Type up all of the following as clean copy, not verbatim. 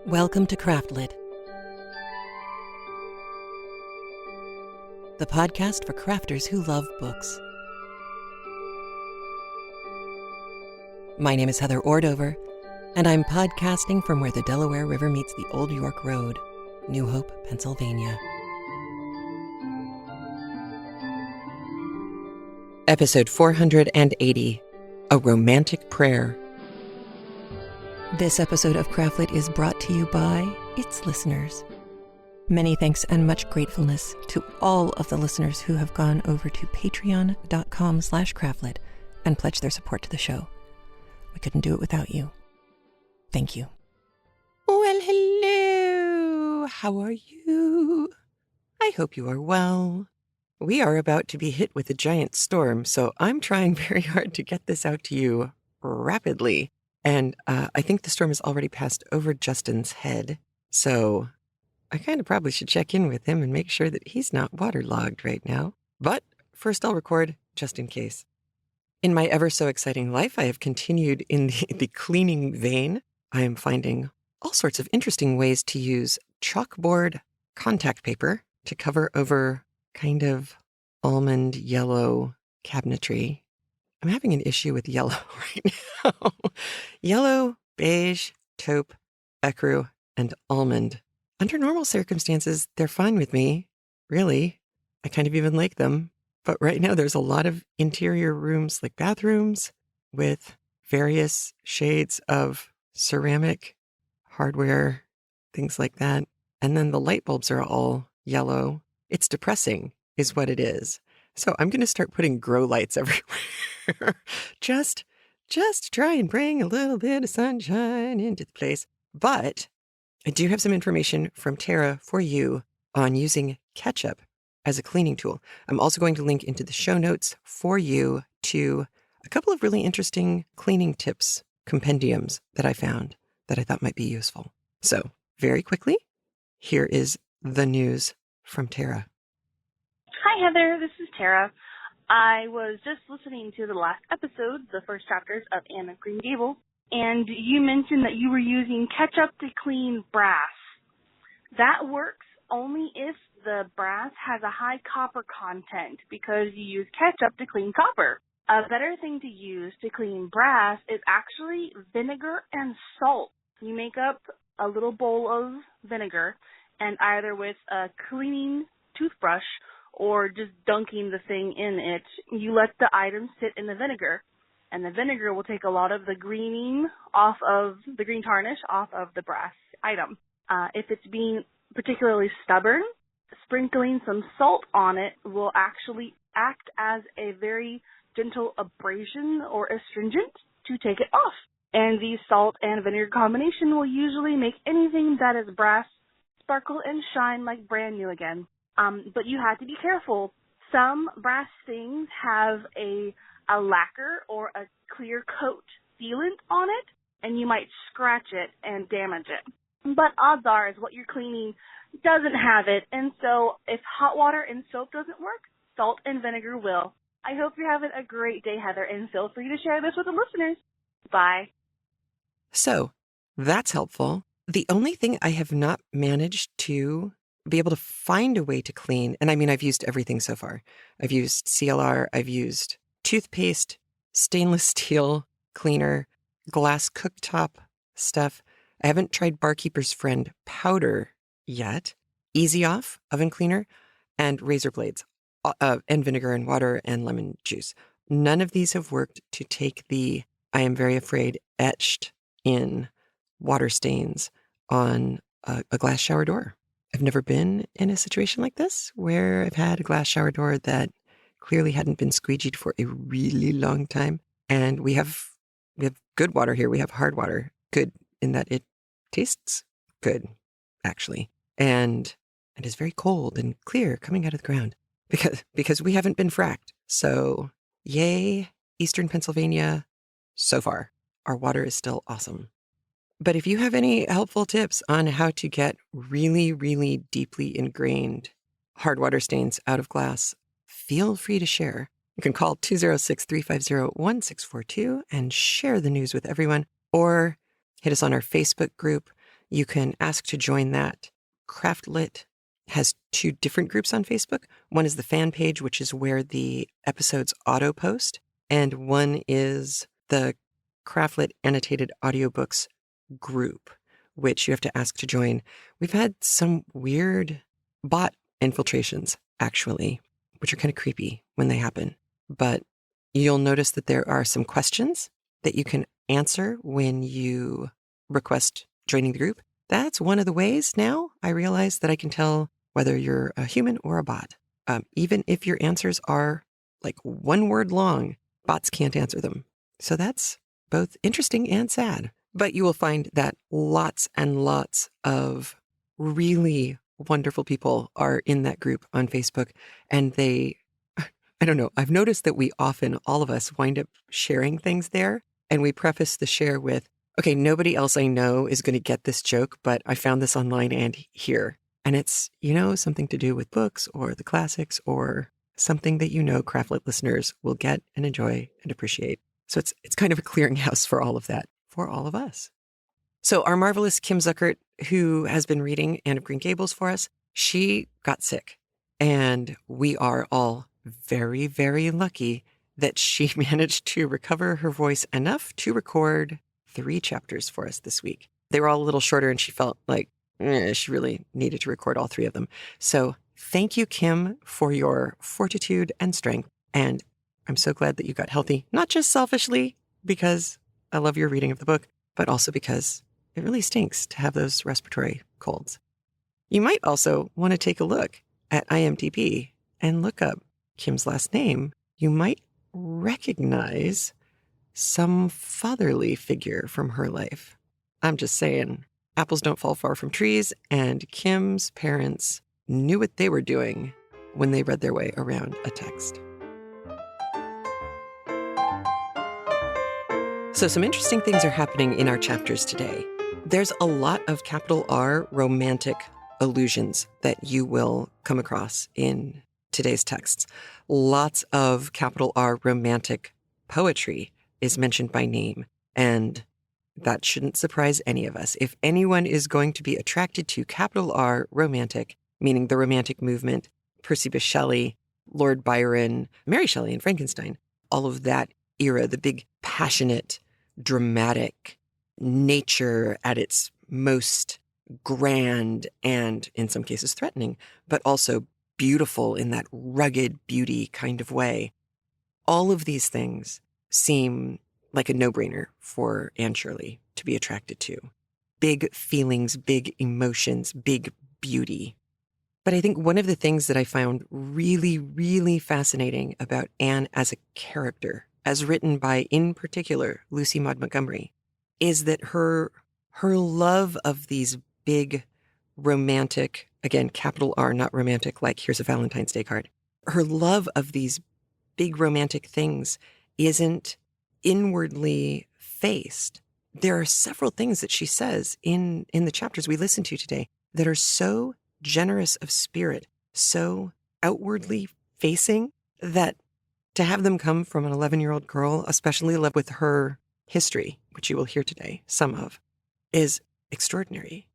Welcome to Craftlit, the podcast for crafters who love books. My name is Heather Ordover, and I'm podcasting from where the Delaware River meets the Old York Road, New Hope, Pennsylvania. Episode 480, A Romantic Prayer. This episode of Craftlit is brought to you by its listeners. Many thanks and much gratefulness to all of the listeners who have gone over to patreon.com/craftlit and pledged their support to the show. We couldn't do it without you. Thank you. Well, hello. How are you? I hope you are well. We are about to be hit with a giant storm, so I'm trying very hard to get this out to you rapidly. And I think the storm has already passed over Justin's head, so I kind of probably should check in with him and make sure that he's not waterlogged right now. But first I'll record just in case. In my ever so exciting life, I have continued in the cleaning vein. I am finding all sorts of interesting ways to use chalkboard contact paper to cover over kind of almond yellow cabinetry. I'm having an issue with yellow right now. Yellow, beige, taupe, ecru, and almond. Under normal circumstances, they're fine with me. Really. I kind of even like them. But right now there's a lot of interior rooms, like bathrooms, with various shades of ceramic, hardware, things like that. And then the light bulbs are all yellow. It's depressing, is what it is. So I'm going to start putting grow lights everywhere. just to try and bring a little bit of sunshine into the place. But I do have some information from Tara for you on using ketchup as a cleaning tool. I'm also going to link into the show notes for you to a couple of really interesting cleaning tips, compendiums that I found that I thought might be useful. So very quickly, here is the news from Tara. Hi, Heather. This is Tara. I was just listening to the last episode, the first chapters of Anne of Green Gables, and you mentioned that you were using ketchup to clean brass. That works only if the brass has a high copper content because you use ketchup to clean copper. A better thing to use to clean brass is actually vinegar and salt. You make up a little bowl of vinegar, and either with a cleaning toothbrush or just dunking the thing in it, you let the item sit in the vinegar, and the vinegar will take a lot of the green tarnish off of the brass item. If it's being particularly stubborn, sprinkling some salt on it will actually act as a very gentle abrasion or astringent to take it off. And the salt and vinegar combination will usually make anything that is brass sparkle and shine like brand new again. But you have to be careful. Some brass things have a lacquer or a clear coat sealant on it, and you might scratch it and damage it. But odds are is what you're cleaning doesn't have it, and so if hot water and soap doesn't work, salt and vinegar will. I hope you're having a great day, Heather, and feel free to share this with the listeners. Bye. So that's helpful. The only thing I have not managed to be able to find a way to clean, and I mean, I've used everything so far. I've used CLR, I've used toothpaste, stainless steel cleaner, glass cooktop stuff. I haven't tried Barkeeper's Friend powder yet. Easy Off oven cleaner and razor blades, and vinegar and water and lemon juice. None of these have worked to take the, I am very afraid, etched in water stains on a glass shower door. I've never been in a situation like this where I've had a glass shower door that clearly hadn't been squeegeed for a really long time. And we have good water here. We have hard water. Good in that it tastes good, actually. And it is very cold and clear coming out of the ground because we haven't been fracked. So yay, Eastern Pennsylvania, so far. Our water is still awesome. But if you have any helpful tips on how to get really, really deeply ingrained hard water stains out of glass, feel free to share. You can call 206-350-1642 and share the news with everyone, or hit us on our Facebook group. You can ask to join that. Craftlit has 2 different groups on Facebook. One is the fan page, which is where the episodes auto post, and one is the Craftlit annotated audiobooks group, which you have to ask to join. We've had some weird bot infiltrations, actually, which are kind of creepy when they happen. But you'll notice that there are some questions that you can answer when you request joining the group. That's one of the ways now I realize that I can tell whether you're a human or a bot. Even if your answers are like 1 word long, bots can't answer them. So that's both interesting and sad. But you will find that lots and lots of really wonderful people are in that group on Facebook. And I don't know, I've noticed that we often, all of us, wind up sharing things there. And we preface the share with, okay, nobody else I know is going to get this joke, but I found this online and here. And it's, something to do with books or the classics or something that Craftlit listeners will get and enjoy and appreciate. So it's kind of a clearinghouse for all of that, for all of us. So our marvelous Kim Zuckert, who has been reading Anne of Green Gables for us, she got sick. And we are all very, very lucky that she managed to recover her voice enough to record 3 chapters for us this week. They were all a little shorter and she felt like she really needed to record all 3 of them. So thank you, Kim, for your fortitude and strength. And I'm so glad that you got healthy, not just selfishly because I love your reading of the book, but also because it really stinks to have those respiratory colds. You might also want to take a look at IMDb and look up Kim's last name. You might recognize some fatherly figure from her life. I'm just saying, apples don't fall far from trees, and Kim's parents knew what they were doing when they read their way around a text. So some interesting things are happening in our chapters today. There's a lot of capital R romantic allusions that you will come across in today's texts. Lots of capital R romantic poetry is mentioned by name, and that shouldn't surprise any of us. If anyone is going to be attracted to capital R romantic, meaning the Romantic movement, Percy Bysshe Shelley, Lord Byron, Mary Shelley and Frankenstein, all of that era, the big passionate, dramatic nature at its most grand and in some cases threatening, but also beautiful in that rugged beauty kind of way. All of these things seem like a no-brainer for Anne Shirley to be attracted to. Big feelings, big emotions, big beauty. But I think one of the things that I found really, really fascinating about Anne as a character, as written by, in particular, Lucy Maud Montgomery, is that her love of these big romantic, again, capital R, not romantic, like here's a Valentine's Day card. Her love of these big romantic things isn't inwardly faced. There are several things that she says in the chapters we listened to today that are so generous of spirit, so outwardly facing, that to have them come from an 11-year-old girl, especially with her history, which you will hear today, some of, is extraordinary.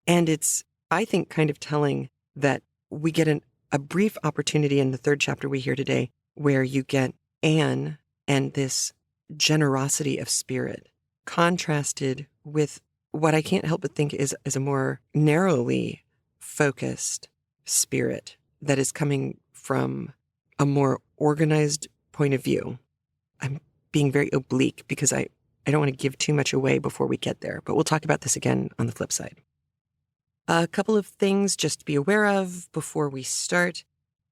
And it's, I think, kind of telling that we get a brief opportunity in the 3rd chapter we hear today where you get Anne and this generosity of spirit contrasted with what I can't help but think is a more narrowly focused spirit that is coming from a more organized point of view. I'm being very oblique because I don't want to give too much away before we get there, but we'll talk about this again on the flip side. A couple of things just to be aware of before we start.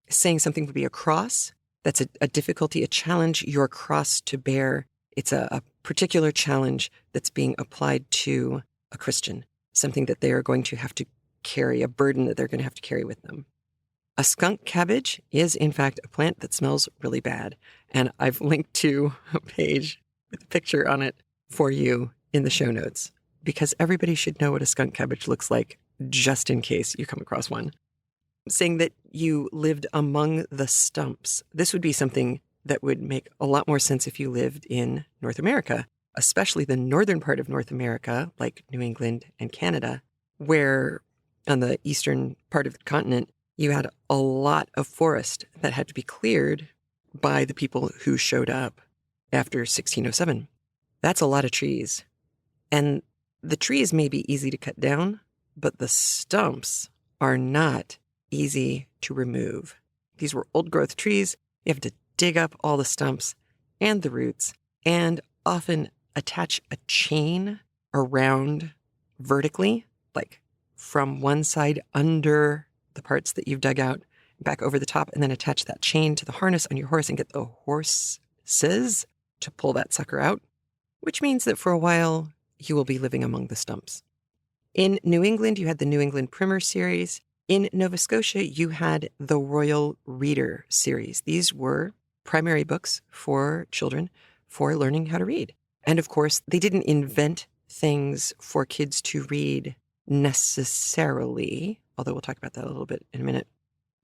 Saying something would be a cross. That's a difficulty, a challenge, your cross to bear. It's a particular challenge that's being applied to a Christian, something that they are going to have to carry, a burden that they're going to have to carry with them. A skunk cabbage is, in fact, a plant that smells really bad. And I've linked to a page with a picture on it for you in the show notes, because everybody should know what a skunk cabbage looks like, just in case you come across one. Saying that you lived among the stumps. This would be something that would make a lot more sense if you lived in North America, especially the northern part of North America, like New England and Canada, where on the eastern part of the continent, you had a lot of forest that had to be cleared by the people who showed up after 1607. That's a lot of trees. And the trees may be easy to cut down, but the stumps are not easy to remove. These were old growth trees. You have to dig up all the stumps and the roots and often attach a chain around vertically, like from one side under the parts that you've dug out back over the top, and then attach that chain to the harness on your horse and get the horses to pull that sucker out, which means that for a while you will be living among the stumps. In New England, you had the New England Primer series. In Nova Scotia, you had the Royal Reader series. These were primary books for children for learning how to read. And of course, they didn't invent things for kids to read necessarily, although we'll talk about that a little bit in a minute.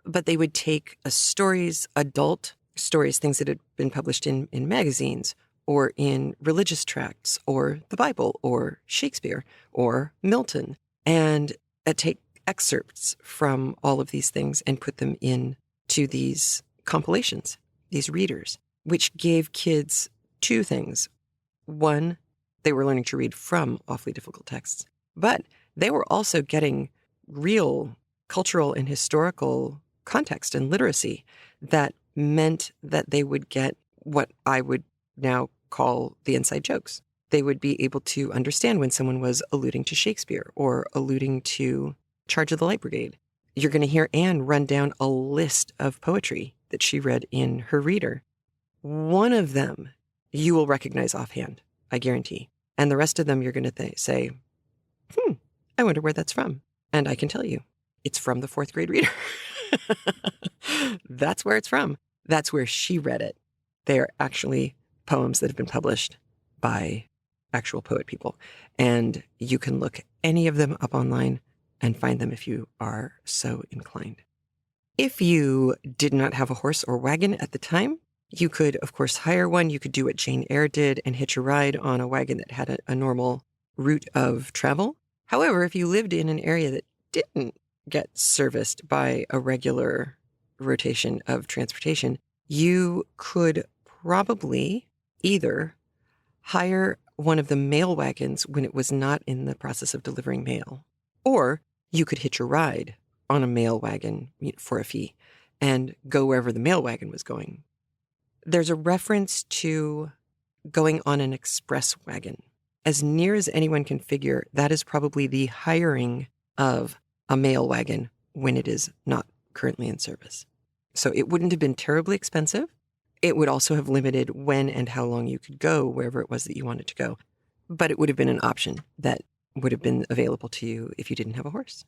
But they would take stories, adult stories, things that had been published in magazines or in religious tracts or the Bible or Shakespeare or Milton, and take excerpts from all of these things and put them into these compilations, these readers, which gave kids two things. One, they were learning to read from awfully difficult texts, but they were also getting real cultural and historical context and literacy that meant that they would get what I would now call the inside jokes. They would be able to understand when someone was alluding to Shakespeare or alluding to Charge of the Light Brigade. You're going to hear Anne run down a list of poetry that she read in her reader. One of them you will recognize offhand, I guarantee. And the rest of them you're going to say, I wonder where that's from. And I can tell you, it's from the fourth grade reader. That's where it's from. That's where she read it. They are actually poems that have been published by actual poet people. And you can look any of them up online and find them if you are so inclined. If you did not have a horse or wagon at the time, you could, of course, hire one. You could do what Jane Eyre did and hitch a ride on a wagon that had a normal route of travel. However, if you lived in an area that didn't get serviced by a regular rotation of transportation, you could probably either hire one of the mail wagons when it was not in the process of delivering mail, or you could hitch a ride on a mail wagon for a fee and go wherever the mail wagon was going. There's a reference to going on an express wagon. As near as anyone can figure, that is probably the hiring of a mail wagon when it is not currently in service. So it wouldn't have been terribly expensive. It would also have limited when and how long you could go wherever it was that you wanted to go. But it would have been an option that would have been available to you if you didn't have a horse.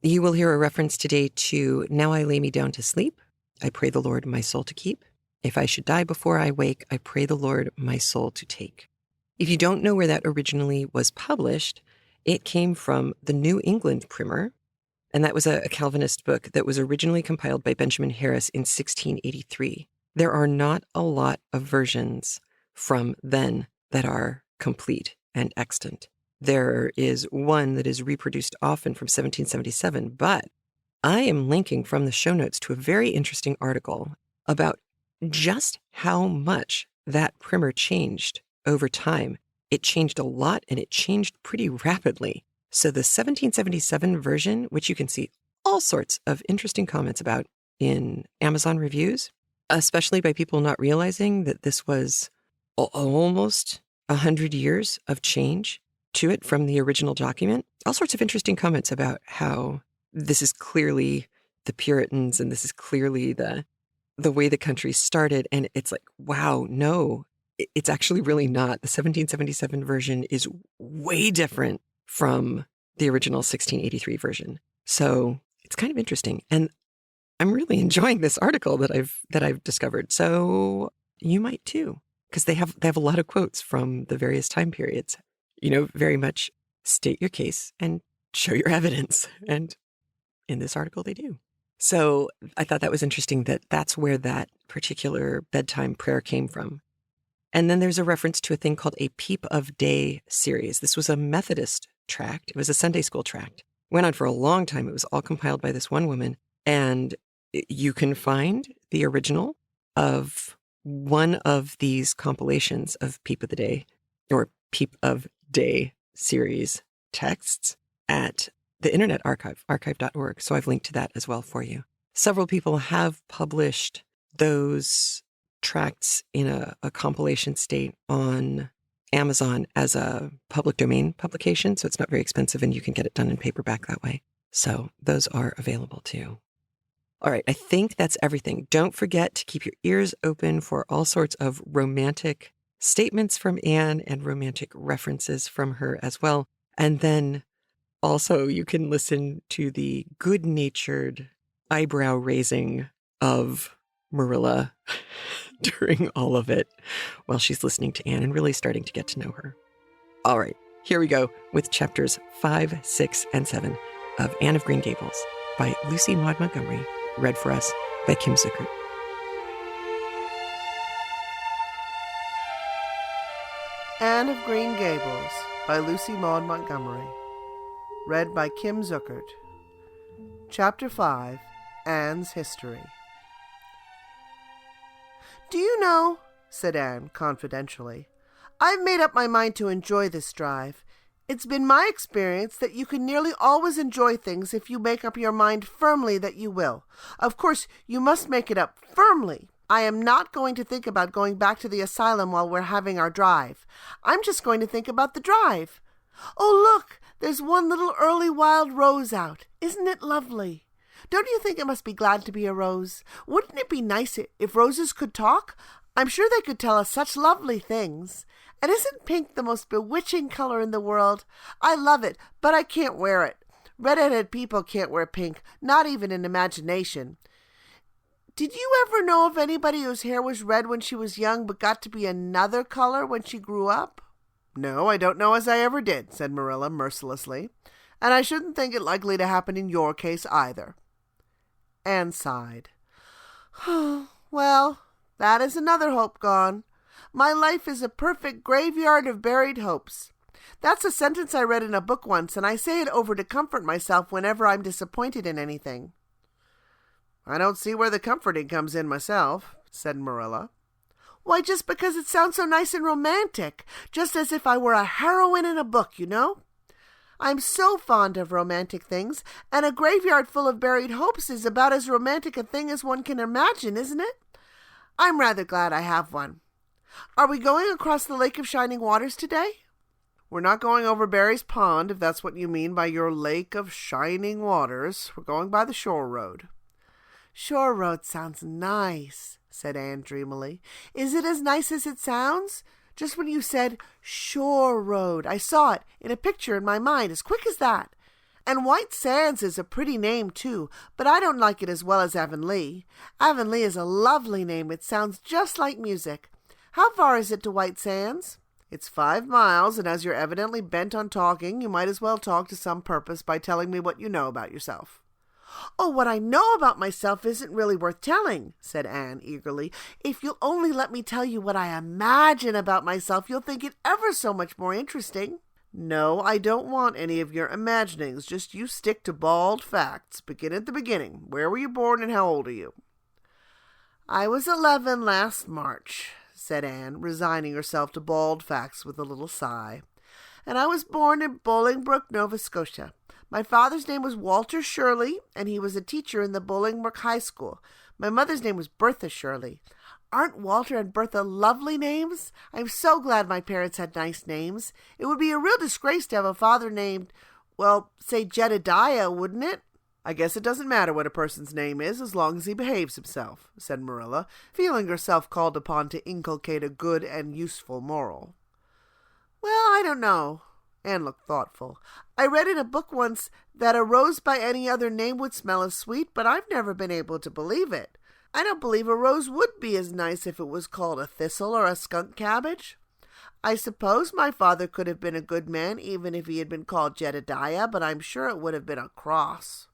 You will hear a reference today to "Now I lay me down to sleep. I pray the Lord my soul to keep. If I should die before I wake, I pray the Lord my soul to take." If you don't know where that originally was published, it came from the New England Primer, and that was a Calvinist book that was originally compiled by Benjamin Harris in 1683. There are not a lot of versions from then that are complete and extant. There is one that is reproduced often from 1777, but I am linking from the show notes to a very interesting article about just how much that primer changed over time. It changed a lot, and it changed pretty rapidly. So the 1777 version, which you can see all sorts of interesting comments about in Amazon reviews, especially by people not realizing that this was almost 100 years of change to it from the original document. All sorts of interesting comments about how this is clearly the Puritans and this is clearly the way the country started. And it's like, wow, no, it's actually really not. The 1777 version is way different from the original 1683 version. So it's kind of interesting. And I'm really enjoying this article that I've discovered. So you might too, because they have a lot of quotes from the various time periods. Very much state your case and show your evidence. And in this article, they do. So I thought that was interesting that that's where that particular bedtime prayer came from. And then there's a reference to a thing called a Peep of Day series. This was a Methodist tract. It was a Sunday school tract. Went on for a long time. It was all compiled by this one woman. And you can find the original of one of these compilations of Peep of the Day or Peep of Day series texts at the Internet Archive, archive.org. So I've linked to that as well for you. Several people have published those tracts in a compilation state on Amazon as a public domain publication. So it's not very expensive and you can get it done in paperback that way. So those are available too. All right, I think that's everything. Don't forget to keep your ears open for all sorts of romantic statements from Anne and romantic references from her as well. And then also you can listen to the good-natured eyebrow raising of Marilla during all of it while she's listening to Anne and really starting to get to know her. All right, here we go with chapters 5, 6, and 7 of Anne of Green Gables by Lucy Maud Montgomery, read for us by Kim Zuckert. Anne of Green Gables by Lucy Maud Montgomery, read by Kim Zuckert. Chapter 5, Anne's History. "Do you know," said Anne confidentially, "I've made up my mind to enjoy this drive. It's been my experience that you can nearly always enjoy things if you make up your mind firmly that you will. Of course, you must make it up firmly. I am not going to think about going back to the asylum while we're having our drive. I'm just going to think about the drive. Oh, look, there's one little early wild rose out. Isn't it lovely? Don't you think it must be glad to be a rose? Wouldn't it be nice if roses could talk? I'm sure they could tell us such lovely things. And isn't pink the most bewitching color in the world? I love it, but I can't wear it. Red-headed people can't wear pink, not even in imagination. Did you ever know of anybody whose hair was red when she was young but got to be another color when she grew up?" "No, I don't know as I ever did," said Marilla mercilessly. "And I shouldn't think it likely to happen in your case either." Anne sighed. "Well, that is another hope gone. My life is a perfect graveyard of buried hopes. That's a sentence I read in a book once, and I say it over to comfort myself whenever I'm disappointed in anything." "I don't see where the comforting comes in myself," said Marilla. "Why, just because it sounds so nice and romantic, just as if I were a heroine in a book, you know. I'm so fond of romantic things, and a graveyard full of buried hopes is about as romantic a thing as one can imagine, isn't it? I'm rather glad I have one. Are we going across the Lake of Shining Waters today?" "We're not going over Barry's Pond, if that's what you mean by your Lake of Shining Waters. We're going by the shore road." "Shore road sounds nice," said Anne dreamily. "Is it as nice as it sounds? Just when you said shore road, I saw it in a picture in my mind as quick as that. And White Sands is a pretty name, too, but I don't like it as well as Avonlea. Avonlea is a lovely name. It sounds just like music. How far is it to White Sands?" "It's 5 miles, and as you're evidently bent on talking, you might as well talk to some purpose by telling me what you know about yourself." "Oh, what I know about myself isn't really worth telling," said Anne eagerly. "If you'll only let me tell you what I imagine about myself, you'll think it ever so much more interesting." "No, I don't want any of your imaginings. Just you stick to bald facts. Begin at the beginning. Where were you born and how old are you?" "I was 11 last March," said Anne, resigning herself to bald facts with a little sigh. "And I was born in Bolingbroke, Nova Scotia. My father's name was Walter Shirley, and he was a teacher in the Bolingbroke High School. My mother's name was Bertha Shirley. Aren't Walter and Bertha lovely names? I'm so glad my parents had nice names. It would be a real disgrace to have a father named, well, say Jedediah, wouldn't it?" "I guess it doesn't matter what a person's name is as long as he behaves himself," said Marilla, feeling herself called upon to inculcate a good and useful moral. "Well, I don't know." Anne looked thoughtful. "I read in a book once that a rose by any other name would smell as sweet, but I've never been able to believe it. I don't believe a rose would be as nice if it was called a thistle or a skunk cabbage. I suppose my father could have been a good man even if he had been called Jedediah, but I'm sure it would have been a cross.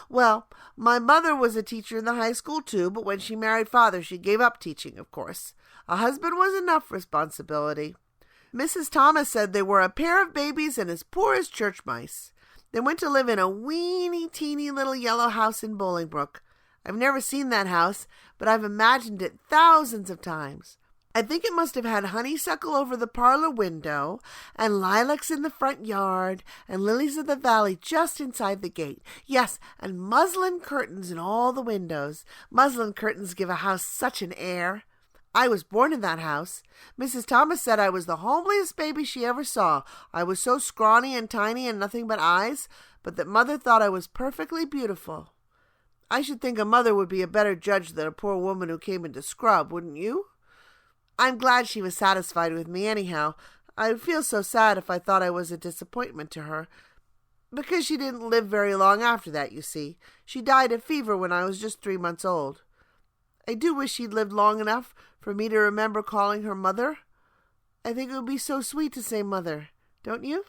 Well, my mother was a teacher in the high school too, but when she married Father, she gave up teaching, of course. A husband was enough responsibility. Mrs. Thomas said they were a pair of babies and as poor as church mice. They went to live in a weeny, teeny little yellow house in Bolingbrook. I've never seen that house, but I've imagined it thousands of times. I think it must have had honeysuckle over the parlor window, and lilacs in the front yard, and lilies of the valley just inside the gate. Yes, and muslin curtains in all the windows. Muslin curtains give a house such an air. I was born in that house. Mrs. Thomas said I was the homeliest baby she ever saw. I was so scrawny and tiny and nothing but eyes, but that Mother thought I was perfectly beautiful. I should think a mother would be a better judge than a poor woman who came into scrub, wouldn't you? I'm glad she was satisfied with me anyhow. I'd feel so sad if I thought I was a disappointment to her. Because she didn't live very long after that, you see. She died of fever when I was just 3 months old. I do wish she'd lived long enough for me to remember calling her Mother. I think it would be so sweet to say Mother, don't you?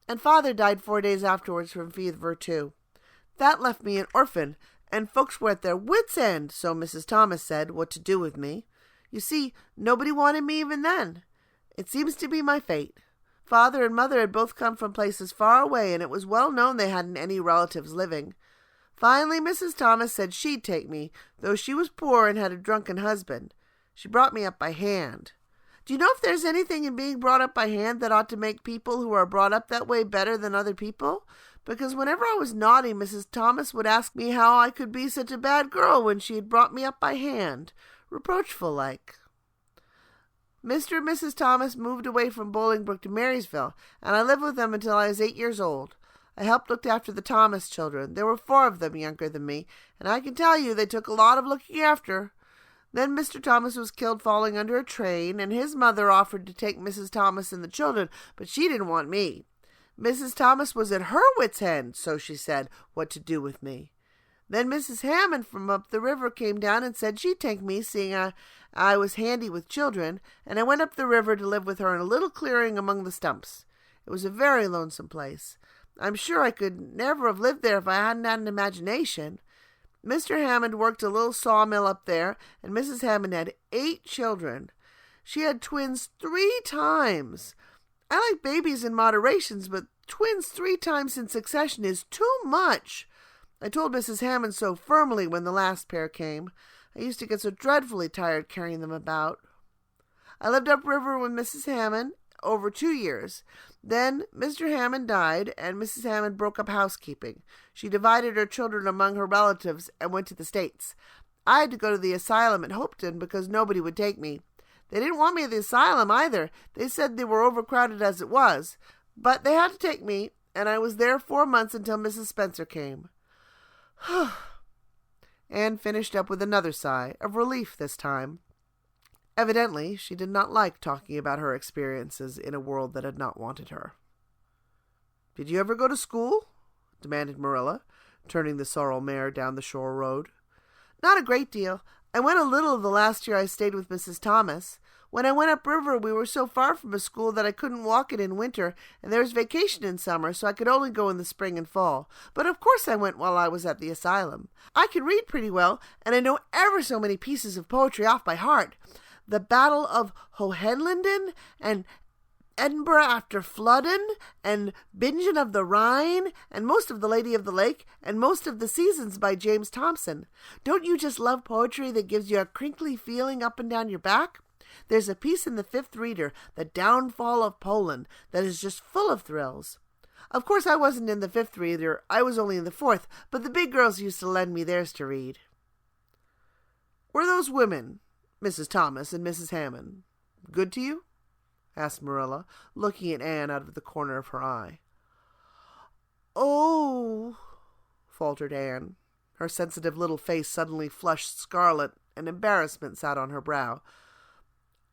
And Father died 4 days afterwards from fever too. That left me an orphan, and folks were at their wits' end, so Mrs. Thomas said, what to do with me. You see, nobody wanted me even then. It seems to be my fate. Father and Mother had both come from places far away, and it was well known they hadn't any relatives living. Finally, Mrs. Thomas said she'd take me, though she was poor and had a drunken husband. She brought me up by hand. Do you know if there's anything in being brought up by hand that ought to make people who are brought up that way better than other people? Because whenever I was naughty, Mrs. Thomas would ask me how I could be such a bad girl when she had brought me up by hand, reproachful-like. Mr. and Mrs. Thomas moved away from Bolingbrook to Marysville, and I lived with them until I was 8 years old. I helped look after the Thomas children. There were 4 of them younger than me, and I can tell you they took a lot of looking after. Then Mr. Thomas was killed falling under a train, and his mother offered to take Mrs. Thomas and the children, but she didn't want me. Mrs. Thomas was at her wits' end, so she said, what to do with me. Then Mrs. Hammond from up the river came down and said she'd take me, seeing I was handy with children, and I went up the river to live with her in a little clearing among the stumps. It was a very lonesome place. I'm sure I could never have lived there if I hadn't had an imagination. Mr. Hammond worked a little sawmill up there, and Mrs. Hammond had 8 children. She had twins 3 times. I like babies in moderations, but twins 3 times in succession is too much. I told Mrs. Hammond so firmly when the last pair came. I used to get so dreadfully tired carrying them about. I lived upriver with Mrs. Hammond over 2 years. Then Mr. Hammond died, and Mrs. Hammond broke up housekeeping. She divided her children among her relatives and went to the States. I had to go to the asylum at Hopeton because nobody would take me. They didn't want me at the asylum either. They said they were overcrowded as it was. But they had to take me, and I was there 4 months until Mrs. Spencer came. Anne finished up with another sigh, of relief this time. Evidently, she did not like talking about her experiences in a world that had not wanted her. "Did you ever go to school?" demanded Marilla, turning the sorrel mare down the shore road. "Not a great deal. I went a little the last year I stayed with Mrs. Thomas. When I went upriver, we were so far from a school that I couldn't walk it in winter, and there was vacation in summer, so I could only go in the spring and fall. But of course I went while I was at the asylum. I can read pretty well, and I know ever so many pieces of poetry off by heart. The Battle of Hohenlinden, and Edinburgh after Flodden, and Bingen of the Rhine, and most of The Lady of the Lake, and most of The Seasons by James Thomson. Don't you just love poetry that gives you a crinkly feeling up and down your back? There's a piece in the 5th Reader, The Downfall of Poland, that is just full of thrills. Of course, I wasn't in the 5th Reader. I was only in the 4th, but the big girls used to lend me theirs to read." "Were those women, Mrs. Thomas and Mrs. Hammond, good to you?" asked Marilla, looking at Anne out of the corner of her eye. "Oh," faltered Anne. Her sensitive little face suddenly flushed scarlet, and embarrassment sat on her brow.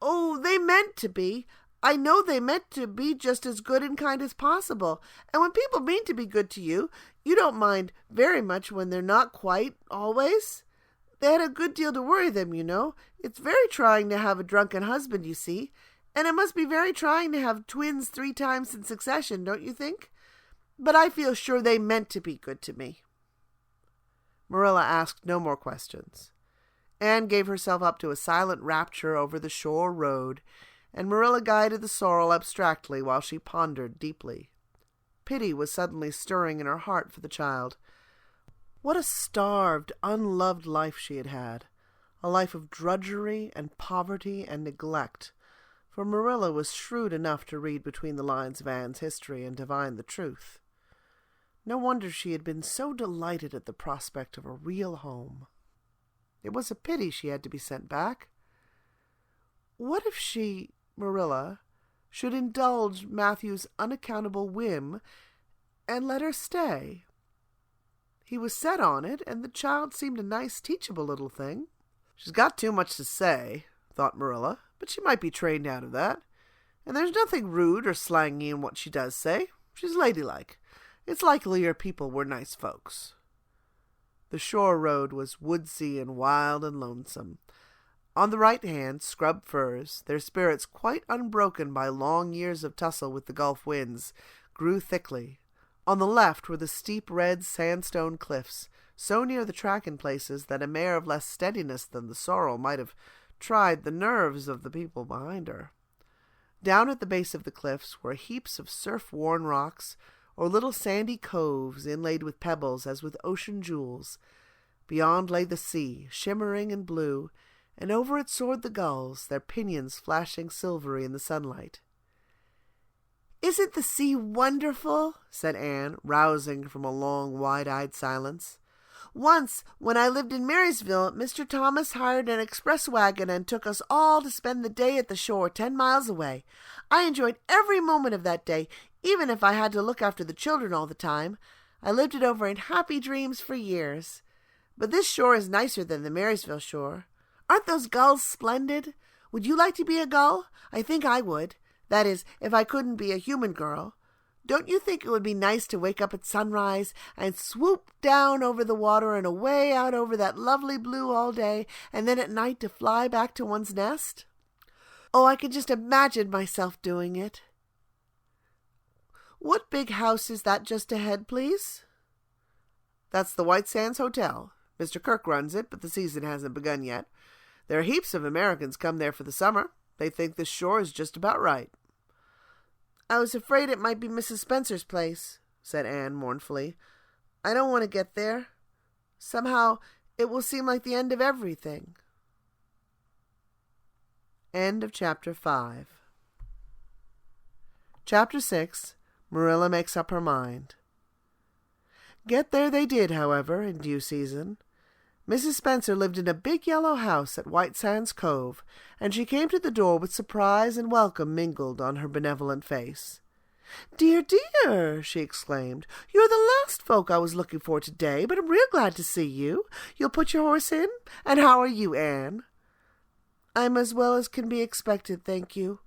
"Oh, they meant to be. I know they meant to be just as good and kind as possible. And when people mean to be good to you, you don't mind very much when they're not quite, always. They had a good deal to worry them, you know. It's very trying to have a drunken husband, you see. And it must be very trying to have twins 3 times in succession, don't you think? But I feel sure they meant to be good to me." Marilla asked no more questions. Anne gave herself up to a silent rapture over the shore road, and Marilla guided the sorrel abstractly while she pondered deeply. Pity was suddenly stirring in her heart for the child. What a starved, unloved life she had had, a life of drudgery and poverty and neglect, for Marilla was shrewd enough to read between the lines of Anne's history and divine the truth. No wonder she had been so delighted at the prospect of a real home. It was a pity she had to be sent back. What if she, Marilla, should indulge Matthew's unaccountable whim and let her stay? He was set on it, and the child seemed a nice, teachable little thing. She's got too much to say, thought Marilla, but she might be trained out of that. And there's nothing rude or slangy in what she does say. She's ladylike. It's likelier people were nice folks. The shore road was woodsy and wild and lonesome. On the right hand, scrub firs, their spirits quite unbroken by long years of tussle with the Gulf winds, grew thickly. On the left were the steep red sandstone cliffs, so near the track in places that a mare of less steadiness than the sorrel might have tried the nerves of the people behind her. Down at the base of the cliffs were heaps of surf-worn rocks, or little sandy coves inlaid with pebbles as with ocean jewels. Beyond lay the sea, shimmering and blue, and over it soared the gulls, their pinions flashing silvery in the sunlight. "Isn't the sea wonderful?" said Anne, rousing from a long, wide-eyed silence. "Once, when I lived in Marysville, Mr. Thomas hired an express wagon and took us all to spend the day at the shore 10 miles away. I enjoyed every moment of that day, even if I had to look after the children all the time. I lived it over in happy dreams for years. But this shore is nicer than the Marysville shore. Aren't those gulls splendid? Would you like to be a gull? I think I would. That is, if I couldn't be a human girl. Don't you think it would be nice to wake up at sunrise and swoop down over the water and away out over that lovely blue all day, and then at night to fly back to one's nest? Oh, I can just imagine myself doing it." "What big house is that just ahead, please?" "That's the White Sands Hotel. Mr. Kirk runs it, but the season hasn't begun yet. There are heaps of Americans come there for the summer. They think this shore is just about right." "I was afraid it might be Mrs. Spencer's place," said Anne mournfully. "I don't want to get there. Somehow it will seem like the end of everything." End of Chapter 5. Chapter 6. Marilla Makes Up Her Mind. Get there they did, however, in due season. Mrs. Spencer lived in a big yellow house at White Sands Cove, and she came to the door with surprise and welcome mingled on her benevolent face. "Dear, dear," she exclaimed, "you're the last folk I was looking for today, but I'm real glad to see you. You'll put your horse in? And how are you, Anne?" "I'm as well as can be expected, thank you,"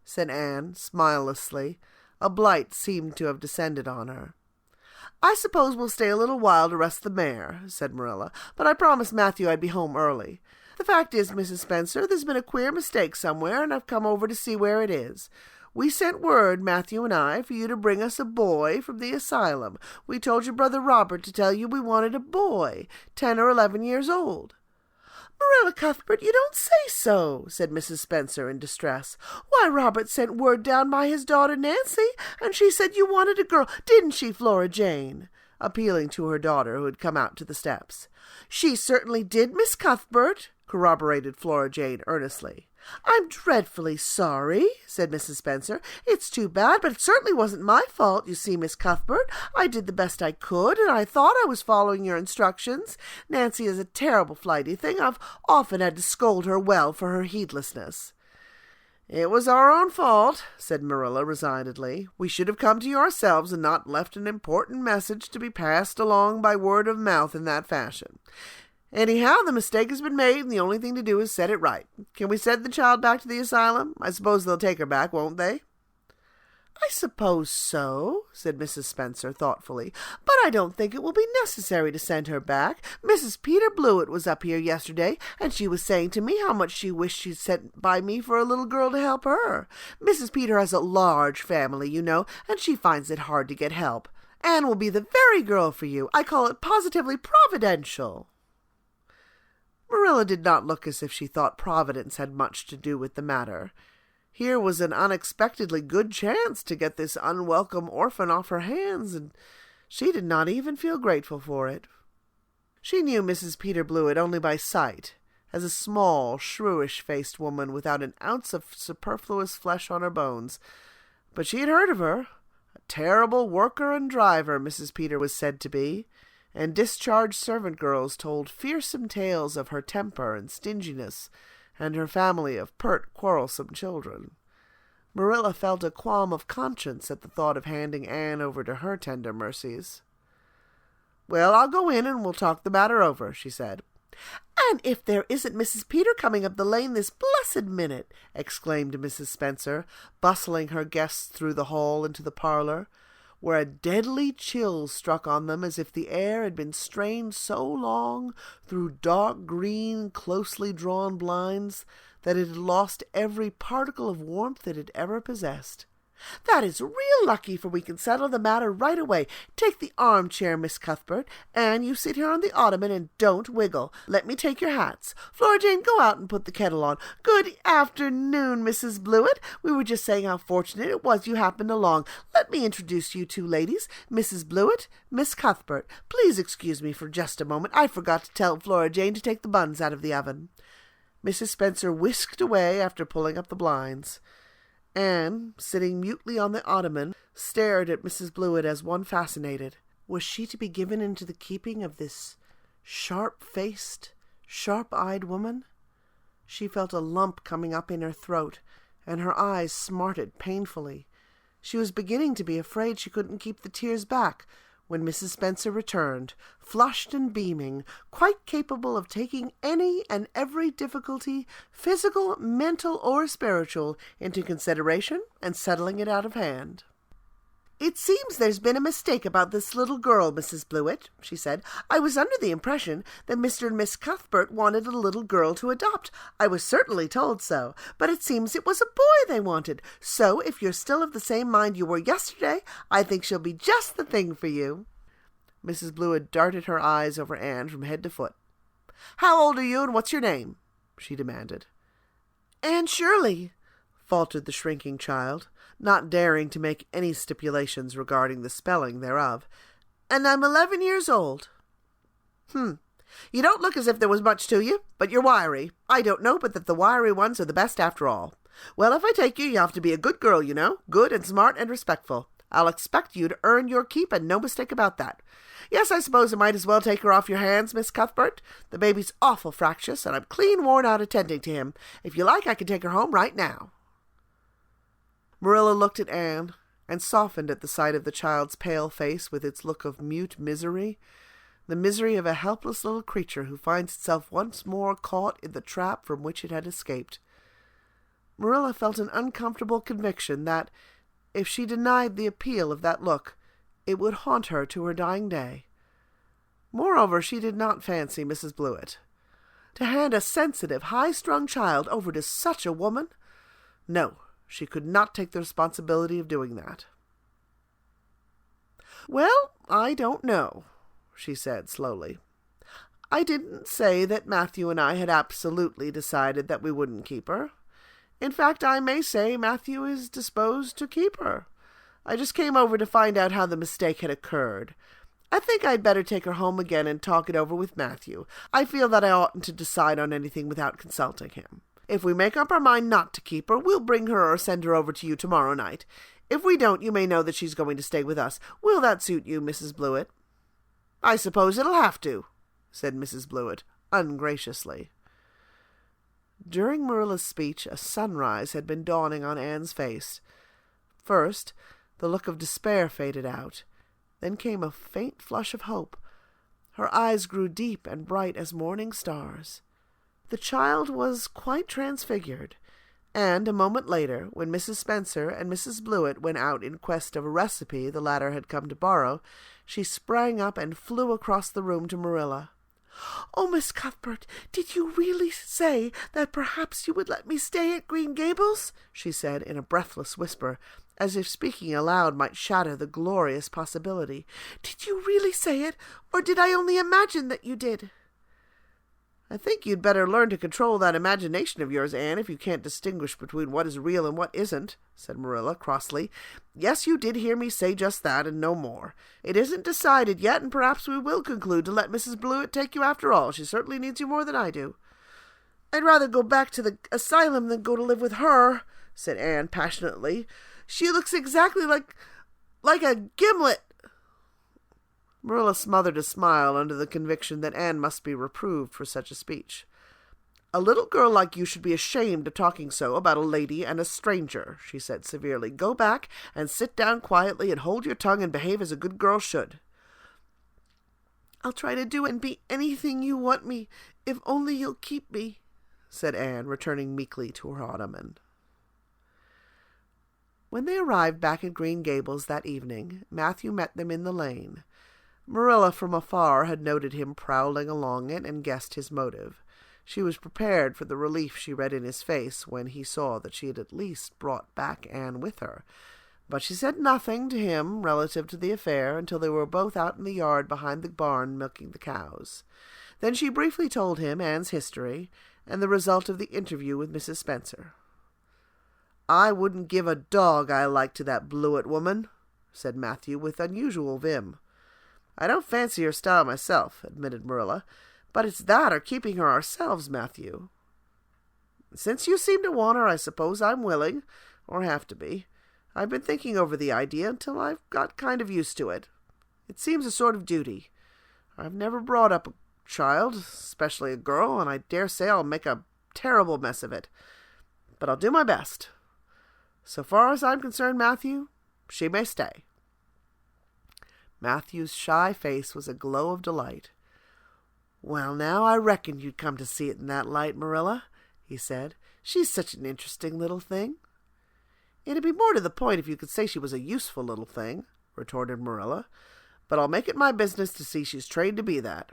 said Anne, smilelessly. A blight seemed to have descended on her. "I suppose we'll stay a little while to rest the mare," said Marilla, "but I promised Matthew I'd be home early. The fact is, Mrs. Spencer, there's been a queer mistake somewhere, and I've come over to see where it is. We sent word, Matthew and I, for you to bring us a boy from the asylum. We told your brother Robert to tell you we wanted a boy, 10 or 11 years old." "Marilla Cuthbert, you don't say so," said Mrs. Spencer in distress. "Why, Robert sent word down by his daughter Nancy, and she said you wanted a girl. Didn't she, Flora Jane?" appealing to her daughter, who had come out to the steps. "She certainly did, Miss Cuthbert," corroborated Flora Jane earnestly. "I'm dreadfully sorry," said Mrs. Spencer. "It's too bad, but it certainly wasn't my fault, you see, Miss Cuthbert. I did the best I could, and I thought I was following your instructions. Nancy is a terrible flighty thing. I've often had to scold her well for her heedlessness." "It was our own fault," said Marilla resignedly. "We should have come to you ourselves and not left an important message to be passed along by word of mouth in that fashion. Anyhow, the mistake has been made, and the only thing to do is set it right. Can we send the child back to the asylum? I suppose they'll take her back, won't they?" "I suppose so," said Mrs. Spencer thoughtfully, "but I don't think it will be necessary to send her back. Mrs. Peter Blewett was up here yesterday, and she was saying to me how much she wished she'd sent by me for a little girl to help her. Mrs. Peter has a large family, you know, and she finds it hard to get help. Anne will be the very girl for you. I call it positively providential." Marilla did not look as if she thought Providence had much to do with the matter. Here was an unexpectedly good chance to get this unwelcome orphan off her hands, and she did not even feel grateful for it. She knew Mrs. Peter Blewett only by sight, as a small, shrewish-faced woman without an ounce of superfluous flesh on her bones, but she had heard of her. A terrible worker and driver Mrs. Peter was said to be, and discharged servant girls told fearsome tales of her temper and stinginess, and her family of pert, quarrelsome children. Marilla felt a qualm of conscience at the thought of handing Anne over to her tender mercies. "Well, I'll go in and we'll talk the matter over," she said. "And if there isn't Mrs. Peter coming up the lane this blessed minute!" exclaimed Mrs. Spencer, bustling her guests through the hall into the parlor, where a deadly chill struck on them as if the air had been strained so long through dark green, closely drawn blinds that it had lost every particle of warmth it had ever possessed. "That is real lucky, for we can settle the matter right away. Take the armchair, Miss Cuthbert, and you sit here on the ottoman and don't wiggle. Let me take your hats. Flora Jane, go out and put the kettle on. Good afternoon, Mrs. Blewett. We were just saying how fortunate it was you happened along. Let me introduce you two ladies, Mrs. Blewett, Miss Cuthbert. Please excuse me for just a moment. I forgot to tell Flora Jane to take the buns out of the oven." Mrs. Spencer whisked away after pulling up the blinds. Anne, sitting mutely on the ottoman, stared at Mrs. Blewett as one fascinated. Was she to be given into the keeping of this sharp-faced, sharp-eyed woman? She felt a lump coming up in her throat, and her eyes smarted painfully. She was beginning to be afraid she couldn't keep the tears back, when Mrs. Spencer returned, flushed and beaming, quite capable of taking any and every difficulty, physical, mental, or spiritual, into consideration and settling it out of hand. "It seems there's been a mistake about this little girl, Mrs. Blewett," she said. "I was under the impression that Mr. and Miss Cuthbert wanted a little girl to adopt. I was certainly told so, but it seems it was a boy they wanted. So, if you're still of the same mind you were yesterday, I think she'll be just the thing for you." Mrs. Blewett darted her eyes over Anne from head to foot. "How old are you, and what's your name?" she demanded. "Anne Shirley," faltered the shrinking child, not daring to make any stipulations regarding the spelling thereof. "And I'm 11 years old." You don't look as if there was much to you, but you're wiry. I don't know but that the wiry ones are the best after all. Well, if I take you, you have to be a good girl, you know, good and smart and respectful. I'll expect you to earn your keep, and no mistake about that. Yes, I suppose I might as well take her off your hands, Miss Cuthbert. The baby's awful fractious, and I'm clean worn out attending to him. If you like, I can take her home right now." Marilla looked at Anne, and softened at the sight of the child's pale face with its look of mute misery, the misery of a helpless little creature who finds itself once more caught in the trap from which it had escaped. Marilla felt an uncomfortable conviction that, if she denied the appeal of that look, it would haunt her to her dying day. Moreover, she did not fancy Mrs. Blewett. To hand a sensitive, high-strung child over to such a woman? No, she could not take the responsibility of doing that. "Well, I don't know," she said slowly. "I didn't say that Matthew and I had absolutely decided that we wouldn't keep her. In fact, I may say Matthew is disposed to keep her. I just came over to find out how the mistake had occurred. I think I'd better take her home again and talk it over with Matthew. I feel that I oughtn't to decide on anything without consulting him. If we make up our mind not to keep her, we'll bring her or send her over to you tomorrow night. If we don't, you may know that she's going to stay with us. Will that suit you, Mrs. Blewett?" "I suppose it'll have to," said Mrs. Blewett, ungraciously. During Marilla's speech, a sunrise had been dawning on Anne's face. First, the look of despair faded out. Then came a faint flush of hope. Her eyes grew deep and bright as morning stars. The child was quite transfigured, and a moment later, when Mrs. Spencer and Mrs. Blewett went out in quest of a recipe the latter had come to borrow, she sprang up and flew across the room to Marilla. "Oh, Miss Cuthbert, did you really say that perhaps you would let me stay at Green Gables?" she said in a breathless whisper, as if speaking aloud might shatter the glorious possibility. "Did you really say it, or did I only imagine that you did?" "I think you'd better learn to control that imagination of yours, Anne, if you can't distinguish between what is real and what isn't," said Marilla crossly. "Yes, you did hear me say just that, and no more. It isn't decided yet, and perhaps we will conclude to let Mrs. Blewett take you after all. She certainly needs you more than I do." "I'd rather go back to the asylum than go to live with her," said Anne passionately. "She looks exactly like a Gimlet." Marilla smothered a smile under the conviction that Anne must be reproved for such a speech. "A little girl like you should be ashamed of talking so about a lady and a stranger," she said severely. "Go back and sit down quietly and hold your tongue and behave as a good girl should." "I'll try to do and be anything you want me, if only you'll keep me," said Anne, returning meekly to her ottoman. When they arrived back at Green Gables that evening, Matthew met them in the lane. Marilla from afar had noted him prowling along it and guessed his motive. She was prepared for the relief she read in his face when he saw that she had at least brought back Anne with her, but she said nothing to him relative to the affair until they were both out in the yard behind the barn milking the cows. Then she briefly told him Anne's history and the result of the interview with Mrs. Spencer. "I wouldn't give a dog I like to that Blewett woman," said Matthew with unusual vim. "I don't fancy her style myself," admitted Marilla, "but it's that or keeping her ourselves, Matthew. Since you seem to want her, I suppose I'm willing, or have to be. I've been thinking over the idea until I've got kind of used to it. It seems a sort of duty. I've never brought up a child, especially a girl, and I dare say I'll make a terrible mess of it. But I'll do my best. So far as I'm concerned, Matthew, she may stay." Matthew's shy face was a glow of delight. "Well, now, I reckoned you'd come to see it in that light, Marilla," he said. "She's such an interesting little thing." "It'd be more to the point if you could say she was a useful little thing," retorted Marilla. "But I'll make it my business to see she's trained to be that.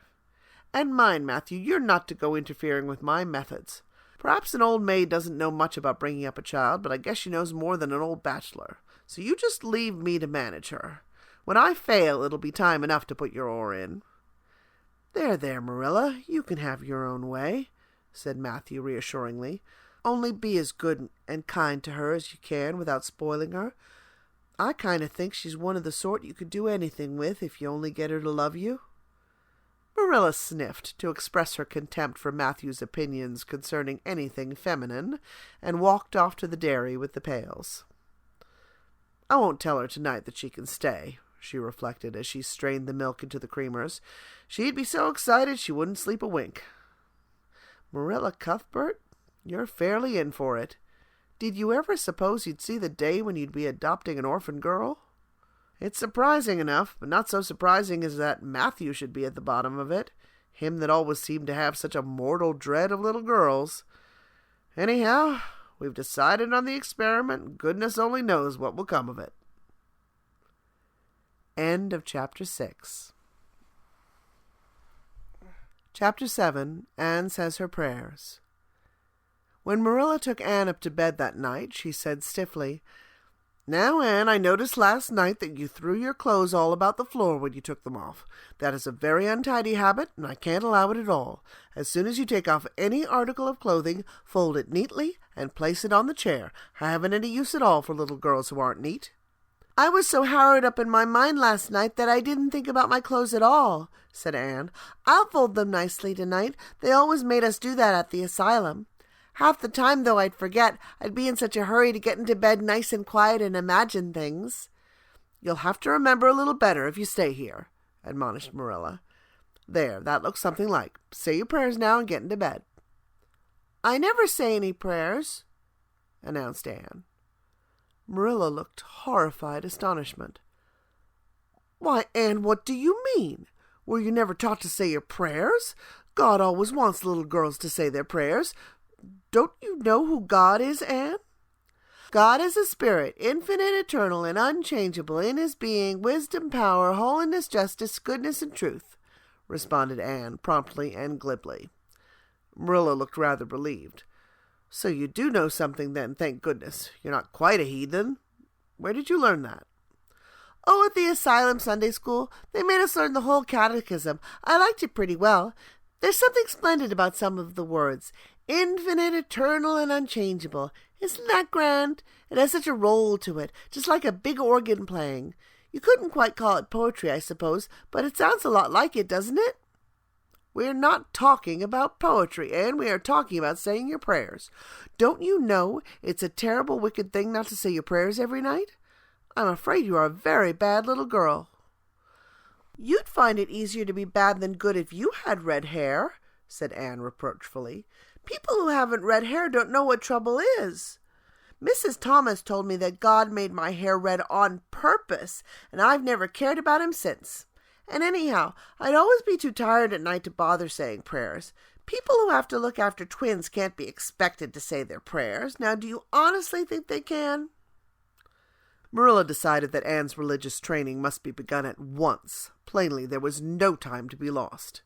And mind, Matthew, you're not to go interfering with my methods. Perhaps an old maid doesn't know much about bringing up a child, but I guess she knows more than an old bachelor. So you just leave me to manage her. When I fail, it'll be time enough to put your oar in." There, Marilla, you can have your own way," said Matthew reassuringly. "Only be as good and kind to her as you can without spoiling her. I kind of think she's one of the sort you could do anything with if you only get her to love you." Marilla sniffed to express her contempt for Matthew's opinions concerning anything feminine, and walked off to the dairy with the pails. "I won't tell her tonight that she can stay," she reflected as she strained the milk into the creamers. "She'd be so excited she wouldn't sleep a wink. Marilla Cuthbert, you're fairly in for it. Did you ever suppose you'd see the day when you'd be adopting an orphan girl? It's surprising enough, but not so surprising as that Matthew should be at the bottom of it, him that always seemed to have such a mortal dread of little girls. Anyhow, we've decided on the experiment, and goodness only knows what will come of it." End of Chapter 6. Chapter 7. Anne Says Her Prayers. When Marilla took Anne up to bed that night, she said stiffly, "Now, Anne, I noticed last night that you threw your clothes all about the floor when you took them off. That is a very untidy habit, and I can't allow it at all. As soon as you take off any article of clothing, fold it neatly and place it on the chair. I haven't any use at all for little girls who aren't neat." "I was so harrowed up in my mind last night that I didn't think about my clothes at all," said Anne. "I'll fold them nicely tonight. They always made us do that at the asylum. Half the time, though, I'd forget. I'd be in such a hurry to get into bed nice and quiet and imagine things." "You'll have to remember a little better if you stay here," admonished Marilla. "There, that looks something like. Say your prayers now and get into bed." "I never say any prayers," announced Anne. Marilla looked horrified astonishment. "Why, Anne, what do you mean? Were you never taught to say your prayers? God always wants little girls to say their prayers. Don't you know who God is, Anne?" "God is a spirit, infinite, eternal, and unchangeable in his being, wisdom, power, holiness, justice, goodness, and truth," responded Anne, promptly and glibly. Marilla looked rather relieved. So you do know something then, thank goodness. You're not quite a heathen. Where did you learn that? Oh, at the Asylum Sunday School. They made us learn the whole catechism. I liked it pretty well. There's something splendid about some of the words. Infinite, eternal, and unchangeable. Isn't that grand? It has such a roll to it, just like a big organ playing. You couldn't quite call it poetry, I suppose, but it sounds a lot like it, doesn't it? We're not talking about poetry, Anne. We are talking about saying your prayers. Don't you know it's a terrible, wicked thing not to say your prayers every night? I'm afraid you are a very bad little girl. You'd find it easier to be bad than good if you had red hair, said Anne reproachfully. People who haven't red hair don't know what trouble is. Mrs. Thomas told me that God made my hair red on purpose, and I've never cared about him since. And anyhow, I'd always be too tired at night to bother saying prayers. People who have to look after twins can't be expected to say their prayers. Now, do you honestly think they can? Marilla decided that Anne's religious training must be begun at once. Plainly, there was no time to be lost.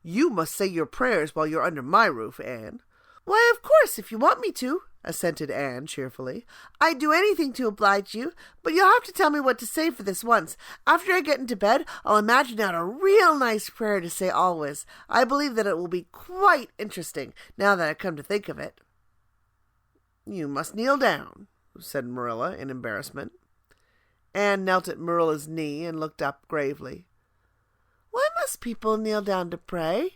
You must say your prayers while you're under my roof, Anne. Why, of course, if you want me to, assented Anne cheerfully. I'd do anything to oblige you, but you'll have to tell me what to say for this once. After I get into bed, I'll imagine out a real nice prayer to say always. I believe that it will be quite interesting, now that I come to think of it. You must kneel down, said Marilla in embarrassment. Anne knelt at Marilla's knee and looked up gravely. Why must people kneel down to pray?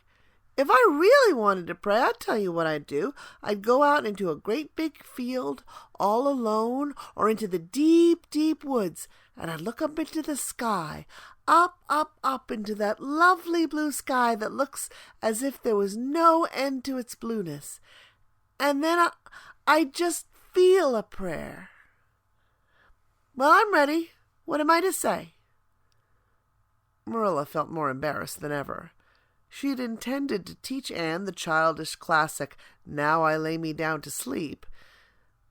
If I really wanted to pray, I'd tell you what I'd do. I'd go out into a great big field, all alone, or into the deep, deep woods, and I'd look up into the sky, up, up, up into that lovely blue sky that looks as if there was no end to its blueness. And then I'd just feel a prayer. Well, I'm ready. What am I to say? Marilla felt more embarrassed than ever. She had intended to teach Anne the childish classic, Now I Lay Me Down to Sleep.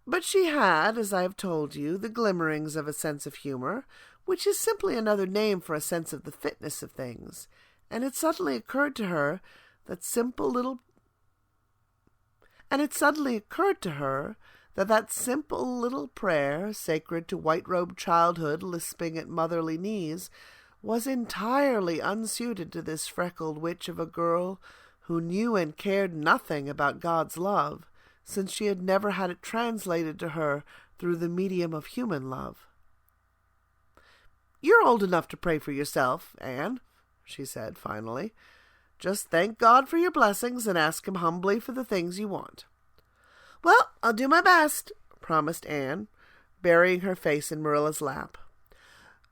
But she had, as I have told you, the glimmerings of a sense of humor, which is simply another name for a sense of the fitness of things, and it suddenly occurred to her that simple little prayer, sacred to white-robed childhood lisping at motherly knees, was entirely unsuited to this freckled witch of a girl who knew and cared nothing about God's love, since she had never had it translated to her through the medium of human love. You're old enough to pray for yourself, Anne, she said finally. Just thank God for your blessings and ask him humbly for the things you want. Well, I'll do my best, promised Anne, burying her face in Marilla's lap.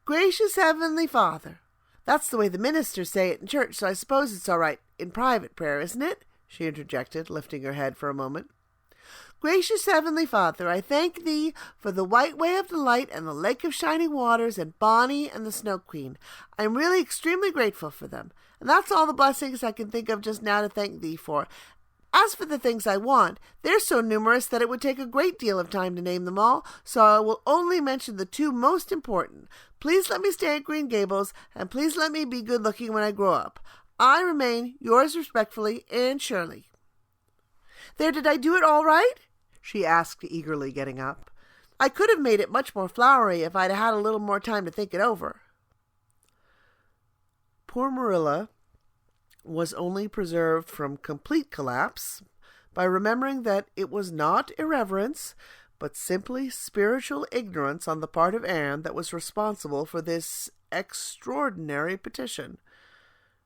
Gracious Heavenly Father. That's the way the ministers say it in church, so I suppose it's all right in private prayer, isn't it? She interjected, lifting her head for a moment. Gracious Heavenly Father, I thank Thee for the White Way of Delight and the Lake of Shining Waters and Bonnie and the Snow Queen. I am really extremely grateful for them, and that's all the blessings I can think of just now to thank Thee for. As for the things I want, they're so numerous that it would take a great deal of time to name them all, so I will only mention the two most important. Please let me stay at Green Gables, and please let me be good-looking when I grow up. I remain, yours respectfully, Anne Shirley. There, did I do it all right? She asked eagerly, getting up. I could have made it much more flowery if I'd had a little more time to think it over. Poor Marilla was only preserved from complete collapse by remembering that it was not irreverence, but simply spiritual ignorance on the part of Anne that was responsible for this extraordinary petition.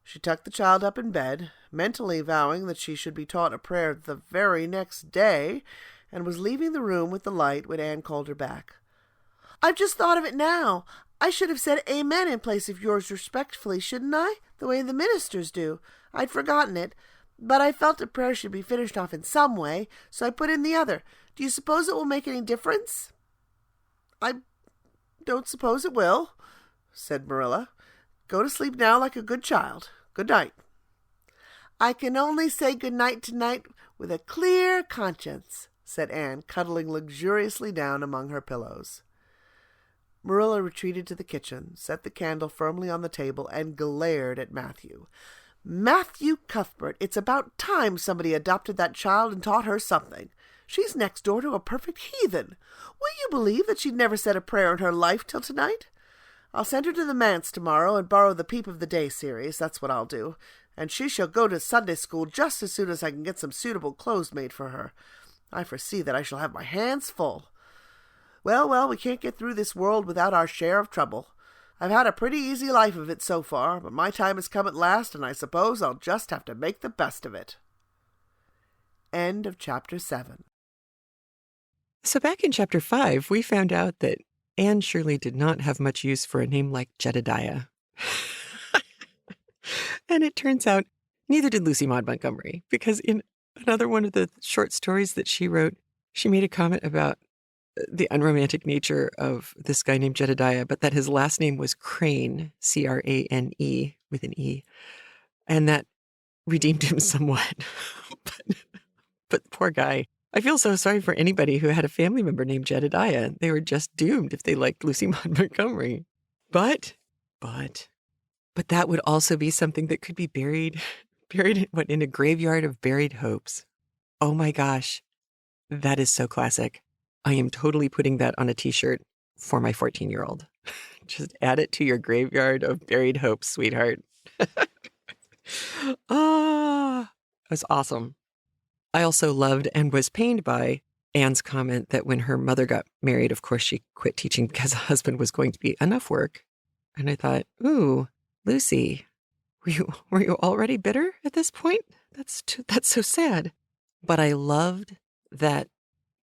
She tucked the child up in bed, mentally vowing that she should be taught a prayer the very next day, and was leaving the room with the light when Anne called her back. I've just thought of it now. I should have said amen in place of yours respectfully, shouldn't I? The way the ministers do. I'd forgotten it, but I felt a prayer should be finished off in some way, so I put in the other. Do you suppose it will make any difference? I don't suppose it will, said Marilla. Go to sleep now like a good child. Good night. I can only say good night tonight with a clear conscience, said Anne, cuddling luxuriously down among her pillows. Marilla retreated to the kitchen, set the candle firmly on the table, and glared at Matthew. Matthew Cuthbert, it's about time somebody adopted that child and taught her something. She's next door to a perfect heathen. Will you believe that she'd never said a prayer in her life till tonight? I'll send her to the manse tomorrow and borrow the Peep of the Day series. That's what I'll do. And she shall go to Sunday school just as soon as I can get some suitable clothes made for her. I foresee that I shall have my hands full. Well, we can't get through this world without our share of trouble. I've had a pretty easy life of it so far, but my time has come at last, and I suppose I'll just have to make the best of it. End of Chapter 7. So back in Chapter 5, we found out that Anne Shirley did not have much use for a name like Jedediah. And it turns out neither did Lucy Maud Montgomery, because in another one of the short stories that she wrote, she made a comment about the unromantic nature of this guy named Jedediah, but that his last name was Crane, Crane, with an E, and that redeemed him somewhat. But poor guy. I feel so sorry for anybody who had a family member named Jedediah. They were just doomed if they liked Lucy Maud Montgomery. But that would also be something that could be buried in a graveyard of buried hopes. Oh my gosh, that is so classic. I am totally putting that on a t-shirt for my 14-year-old. Just add it to your graveyard of buried hopes, sweetheart. That's awesome. I also loved and was pained by Anne's comment that when her mother got married, of course, she quit teaching because a husband was going to be enough work. And I thought, ooh, Lucy, were you already bitter at this point? That's so sad. But I loved that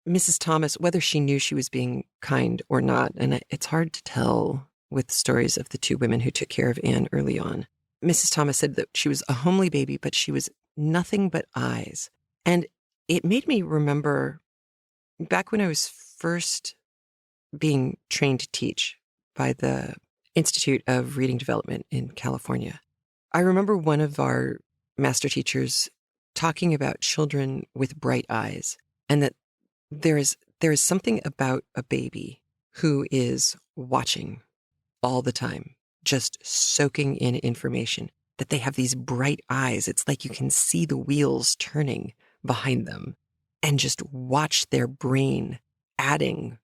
Mrs. Thomas, whether she knew she was being kind or not, and it's hard to tell with stories of the two women who took care of Anne early on. Mrs. Thomas said that she was a homely baby, but she was nothing but eyes. And it made me remember back when I was first being trained to teach by the Institute of Reading Development in California. I remember one of our master teachers talking about children with bright eyes, and that there is something about a baby who is watching all the time, just soaking in information, that they have these bright eyes. It's like you can see the wheels turning behind them and just watch their brain adding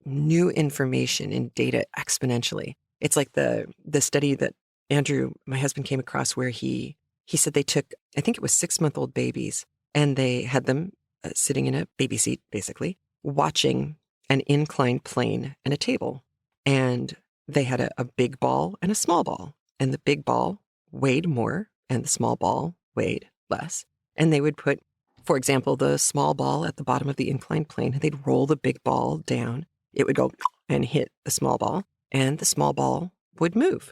new information and data exponentially. It's like the study that Andrew, my husband, came across where he said they took, I think it was 6-month-old babies, and they had them sitting in a baby seat, basically, watching an inclined plane and a table. And they had a big ball and a small ball. And the big ball weighed more and the small ball weighed less. And they would put, for example, the small ball at the bottom of the inclined plane, and they'd roll the big ball down. It would go and hit the small ball, and the small ball would move.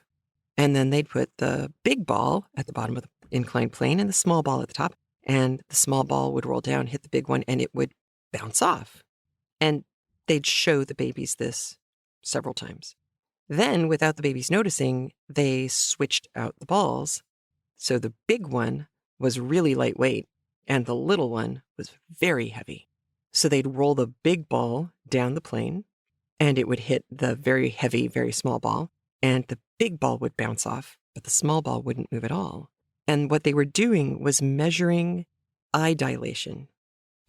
And then they'd put the big ball at the bottom of the inclined plane and the small ball at the top. And the small ball would roll down, hit the big one, and it would bounce off. And they'd show the babies this several times. Then, without the babies noticing, they switched out the balls. So the big one was really lightweight, and the little one was very heavy. So they'd roll the big ball down the plane, and it would hit the very heavy, very small ball, and the big ball would bounce off, but the small ball wouldn't move at all. And what they were doing was measuring eye dilation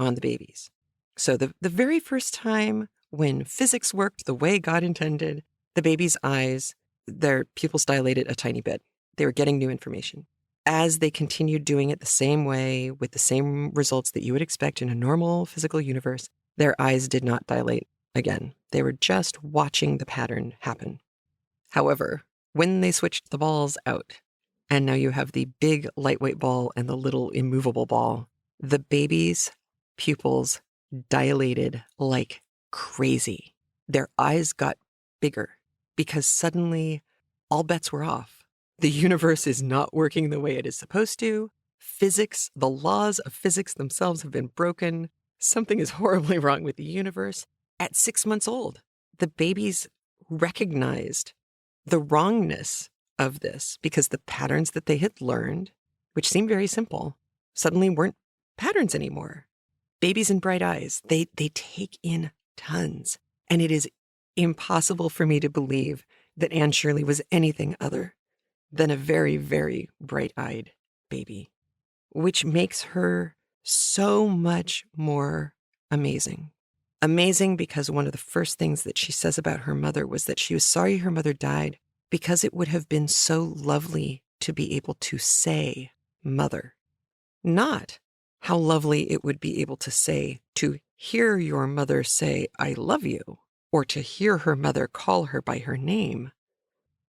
on the babies. So the very first time when physics worked the way God intended, the baby's eyes, their pupils dilated a tiny bit. They were getting new information. As they continued doing it the same way, with the same results that you would expect in a normal physical universe, their eyes did not dilate again. They were just watching the pattern happen. However, when they switched the balls out, and now you have the big lightweight ball and the little immovable ball, the baby's pupils dilated like crazy. Their eyes got bigger because suddenly all bets were off. The universe is not working the way it is supposed to. Physics, the laws of physics themselves have been broken. Something is horribly wrong with the universe. At 6 months old, the babies recognized the wrongness of this because the patterns that they had learned, which seemed very simple, suddenly weren't patterns anymore. Babies and bright eyes, they take in tons. And it is impossible for me to believe that Anne Shirley was anything other than a very, very bright-eyed baby, which makes her so much more amazing. Amazing because one of the first things that she says about her mother was that she was sorry her mother died because it would have been so lovely to be able to say mother. Not how lovely it would be able to say, to hear your mother say, I love you, or to hear her mother call her by her name,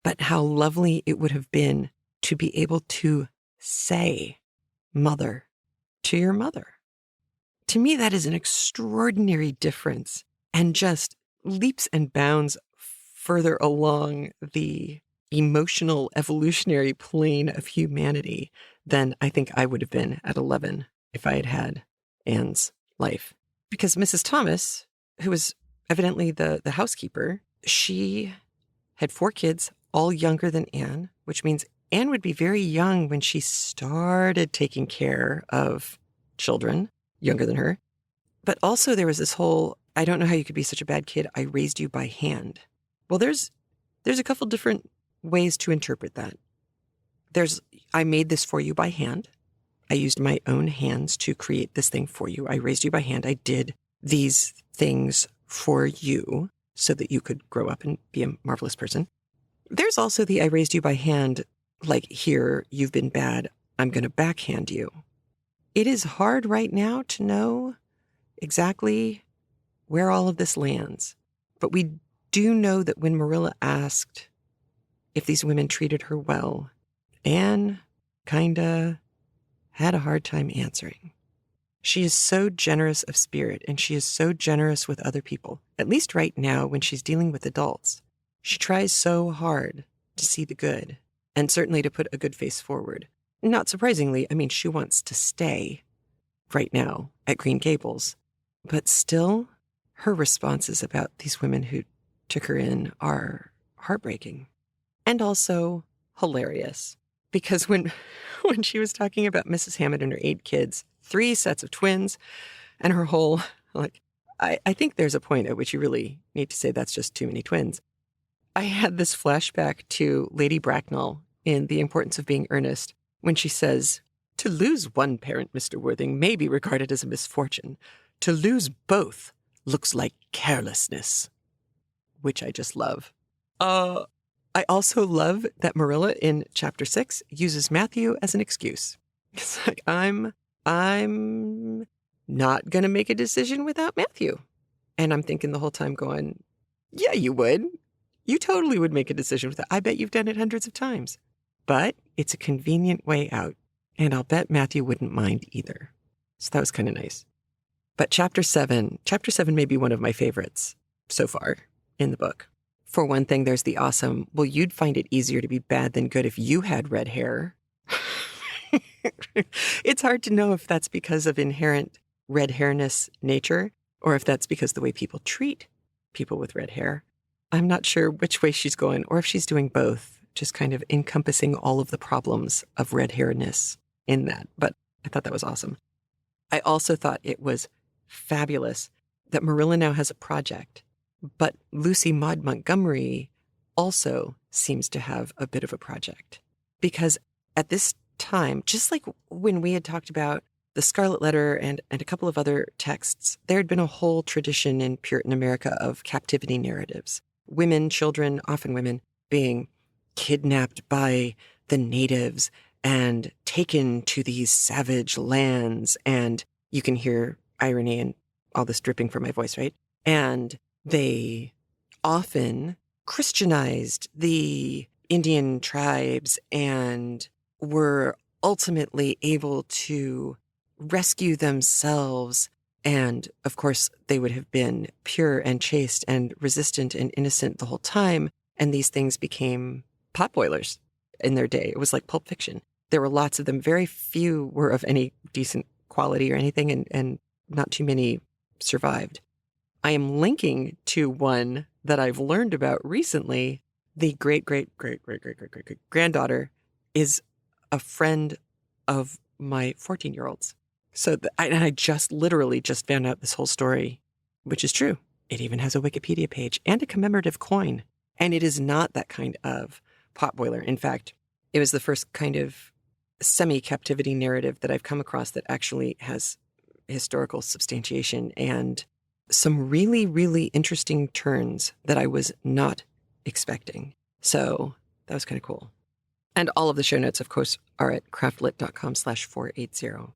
but how lovely it would have been to be able to say mother to your mother. To me, that is an extraordinary difference and just leaps and bounds further along the emotional evolutionary plane of humanity than I think I would have been at 11 if I had had Anne's life. Because Mrs. Thomas, who was evidently the housekeeper, she had 4 kids, all younger than Anne, which means Anne would be very young when she started taking care of children younger than her. But also there was this whole, I don't know how you could be such a bad kid, I raised you by hand. Well, there's a couple different ways to interpret that. There's, I made this for you by hand. I used my own hands to create this thing for you. I raised you by hand. I did these things for you so that you could grow up and be a marvelous person. There's also the I raised you by hand, like, here, you've been bad, I'm going to backhand you. It is hard right now to know exactly where all of this lands. But we do know that when Marilla asked if these women treated her well, Anne kinda had a hard time answering. She is so generous of spirit, and she is so generous with other people, at least right now when she's dealing with adults. She tries so hard to see the good, and certainly to put a good face forward. Not surprisingly, I mean, she wants to stay right now at Green Gables, but still, her responses about these women who took her in are heartbreaking and also hilarious. Because when she was talking about Mrs. Hammond and her 8 kids, 3 sets of twins, and her whole, like, I think there's a point at which you really need to say that's just too many twins. I had this flashback to Lady Bracknell in The Importance of Being Earnest, when she says, to lose one parent, Mr. Worthing, may be regarded as a misfortune. To lose both looks like carelessness, which I just love. I also love that Marilla in chapter 6 uses Matthew as an excuse. It's like, I'm not going to make a decision without Matthew. And I'm thinking the whole time going, yeah, you would. You totally would make a decision with that. I bet you've done it hundreds of times. But it's a convenient way out. And I'll bet Matthew wouldn't mind either. So that was kind of nice. But chapter 7 may be one of my favorites so far in the book. For one thing, there's the awesome, well, you'd find it easier to be bad than good if you had red hair. It's hard to know if that's because of inherent red hairness nature or if that's because the way people treat people with red hair. I'm not sure which way she's going or if she's doing both, just kind of encompassing all of the problems of red hairness in that. But I thought that was awesome. I also thought it was fabulous that Marilla now has a project, but Lucy Maud Montgomery also seems to have a bit of a project. Because at this time, just like when we had talked about the Scarlet Letter and a couple of other texts, there had been a whole tradition in Puritan America of captivity narratives. Women, children, often women, being kidnapped by the natives and taken to these savage lands. And you can hear irony and all this dripping from my voice, right? And they often Christianized the Indian tribes and were ultimately able to rescue themselves. And of course, they would have been pure and chaste and resistant and innocent the whole time. And these things became potboilers in their day. It was like Pulp Fiction. There were lots of them. Very few were of any decent quality or anything, and not too many survived. I am linking to one that I've learned about recently. The great-great-great-great-great-great-granddaughter is a friend of my 14-year-old's. So I just literally just found out this whole story, which is true. It even has a Wikipedia page and a commemorative coin. And it is not that kind of potboiler. In fact, it was the first kind of semi-captivity narrative that I've come across that actually has historical substantiation and some really, really interesting turns that I was not expecting. So that was kind of cool. And all of the show notes, of course, are at craftlit.com/480.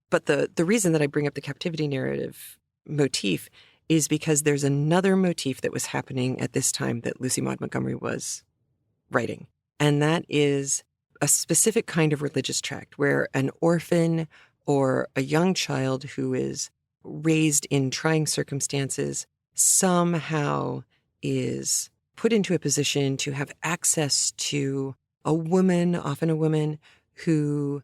But the reason that I bring up the captivity narrative motif is because there's another motif that was happening at this time that Lucy Maud Montgomery was writing. And that is a specific kind of religious tract where an orphan or a young child who is raised in trying circumstances somehow is put into a position to have access to a woman, often a woman, who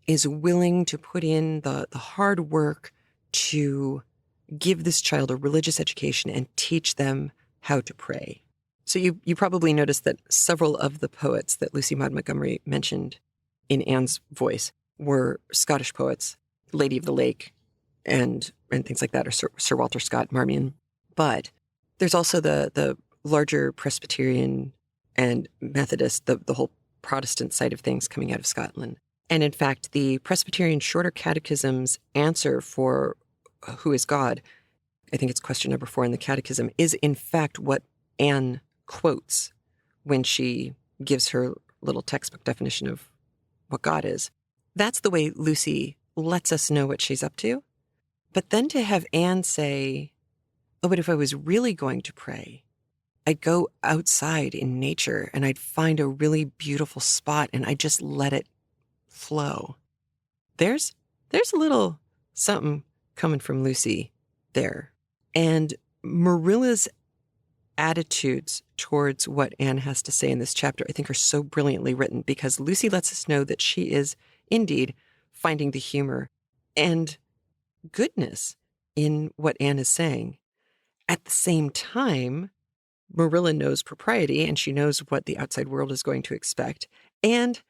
is willing to put in the hard work to give this child a religious education and teach them how to pray. So you probably noticed that several of the poets that Lucy Maud Montgomery mentioned in Anne's voice were Scottish poets, Lady of the Lake and things like that, or Sir Walter Scott, Marmion. But there's also the larger Presbyterian and Methodist, the whole Protestant side of things coming out of Scotland. And in fact, the Presbyterian Shorter Catechism's answer for who is God, I think it's question number 4 in the Catechism, is in fact what Anne quotes when she gives her little textbook definition of what God is. That's the way Lucy lets us know what she's up to. But then to have Anne say, oh, but if I was really going to pray, I'd go outside in nature and I'd find a really beautiful spot and I'd just let it flow. There's a little something coming from Lucy there. And Marilla's attitudes towards what Anne has to say in this chapter, I think, are so brilliantly written because Lucy lets us know that she is indeed finding the humor and goodness in what Anne is saying. At the same time, Marilla knows propriety and she knows what the outside world is going to expect. And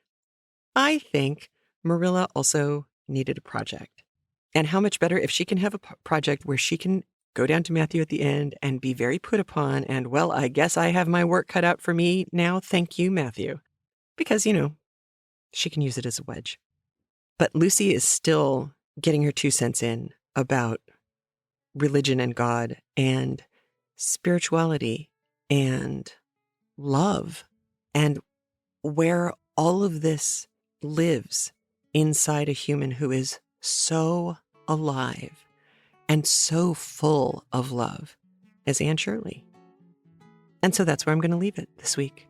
I think Marilla also needed a project. And how much better if she can have a project where she can go down to Matthew at the end and be very put upon and, well, I guess I have my work cut out for me now. Thank you, Matthew. Because, she can use it as a wedge. But Lucy is still getting her 2 cents in about religion and God and spirituality and love and where all of this lives inside a human who is so alive and so full of love as Anne Shirley. And so that's where I'm going to leave it this week.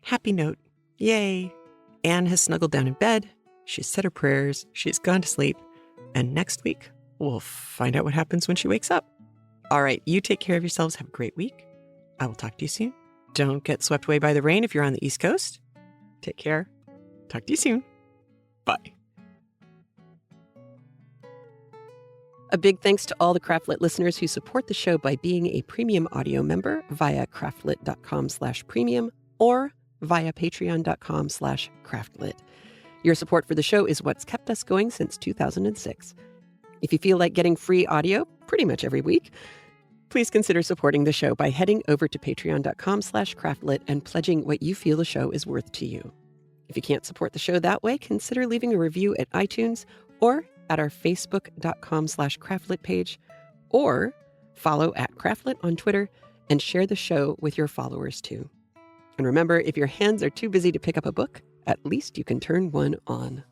Happy note. Yay. Anne has snuggled down in bed. She's said her prayers. She's gone to sleep. And next week, we'll find out what happens when she wakes up. All right. You take care of yourselves. Have a great week. I will talk to you soon. Don't get swept away by the rain if you're on the East Coast. Take care. Talk to you soon. Bye. A big thanks to all the Craftlit listeners who support the show by being a premium audio member via craftlit.com/premium or via patreon.com/craftlit. Your support for the show is what's kept us going since 2006. If you feel like getting free audio pretty much every week, please consider supporting the show by heading over to patreon.com/craftlit and pledging what you feel the show is worth to you. If you can't support the show that way, consider leaving a review at iTunes or at our facebook.com/craftlit page, or follow @craftlit on Twitter and share the show with your followers too. And remember, if your hands are too busy to pick up a book, at least you can turn one on.